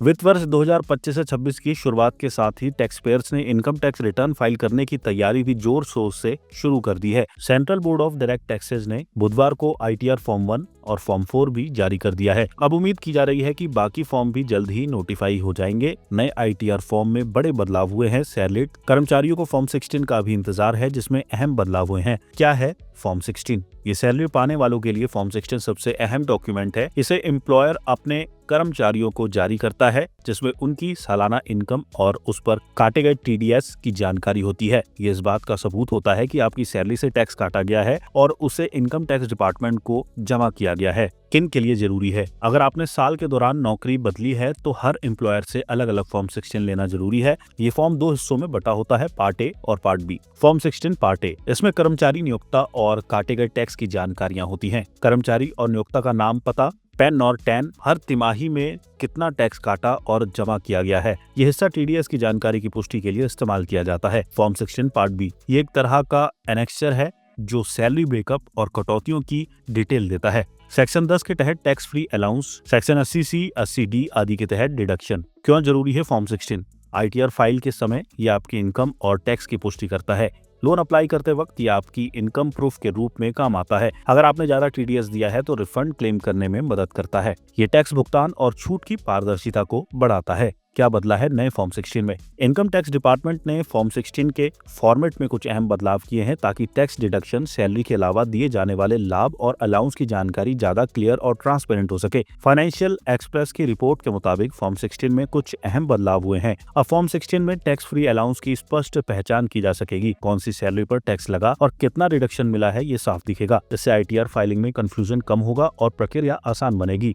वित्त वर्ष 2025 से 26 की शुरुआत के साथ ही टैक्स पेयर्स ने इनकम टैक्स रिटर्न फाइल करने की तैयारी भी जोर शोर से शुरू कर दी है। Central board of direct taxes ने बुधवार को आईटीआर फॉर्म 1 और फॉर्म 4 भी जारी कर दिया है। अब उम्मीद की जा रही है कि बाकी फॉर्म भी जल्द ही नोटिफाई हो जाएंगे। नए आईटीआर फॉर्म में बड़े बदलाव हुए हैं। सैलरीड कर्मचारियों को फॉर्म 16 का भी इंतजार है, जिसमें अहम बदलाव हुए हैं। क्या है फॉर्म 16? ये सैलरी पाने वालों के लिए फॉर्म 16 सबसे अहम डॉक्यूमेंट है। इसे एम्प्लॉयर अपने कर्मचारियों को जारी करता है, जिसमें उनकी सालाना इनकम और उस पर काटे गए टीडीएस की जानकारी होती है। ये इस बात का सबूत होता है कि आपकी सैलरी से टैक्स काटा गया है और उसे इनकम टैक्स डिपार्टमेंट को जमा किया गया है। किन के लिए जरूरी है? अगर आपने साल के दौरान नौकरी बदली है तो हर एम्प्लॉयर से अलग अलग फॉर्म 16 लेना जरूरी है। ये फॉर्म 2 हिस्सों में बटा होता है, पार्ट ए और part B. Form 16 part A, इसमें कर्मचारी नियोक्ता और काटे गए टैक्स की जानकारियां होती हैं। कर्मचारी और नियोक्ता का नाम, पता, पैन और टैन, हर तिमाही में कितना टैक्स काटा और जमा किया गया है। यह हिस्सा टीडीएस की जानकारी की पुष्टि के लिए इस्तेमाल किया जाता है। फॉर्म 16 पार्ट बी, ये एक तरह का एनेक्सचर है जो सैलरी ब्रेकअप और कटौतियों की डिटेल देता है। सेक्शन 10 के तहत tax free allowance, section 80C, 80D आदि के तहत डिडक्शन। क्यों जरूरी है फॉर्म 16? आईटीआर फाइल के समय यह आपकी इनकम और टैक्स की पुष्टि करता है। लोन अप्लाई करते वक्त ये आपकी इनकम प्रूफ के रूप में काम आता है। अगर आपने ज्यादा टीडीएस दिया है तो रिफंड क्लेम करने में मदद करता है। ये टैक्स भुगतान और छूट की पारदर्शिता को बढ़ाता है। क्या बदला है नए फॉर्म 16 में? इनकम टैक्स डिपार्टमेंट ने फॉर्म 16 के फॉर्मेट में कुछ अहम बदलाव किए हैं ताकि टैक्स डिडक्शन, सैलरी के अलावा दिए जाने वाले लाभ और अलाउंस की जानकारी ज्यादा क्लियर और ट्रांसपेरेंट हो सके। फाइनेंशियल एक्सप्रेस की रिपोर्ट के मुताबिक फॉर्म 16 में कुछ अहम बदलाव हुए हैं। अब फॉर्म 16 में टैक्स फ्री अलाउंस की स्पष्ट पहचान की जा सकेगी। कौन सी सैलरी पर टैक्स लगा और कितना रिडक्शन मिला है, ये साफ दिखेगा। इससे आईटीआर फाइलिंग में कंफ्यूजन कम होगा और प्रक्रिया आसान बनेगी।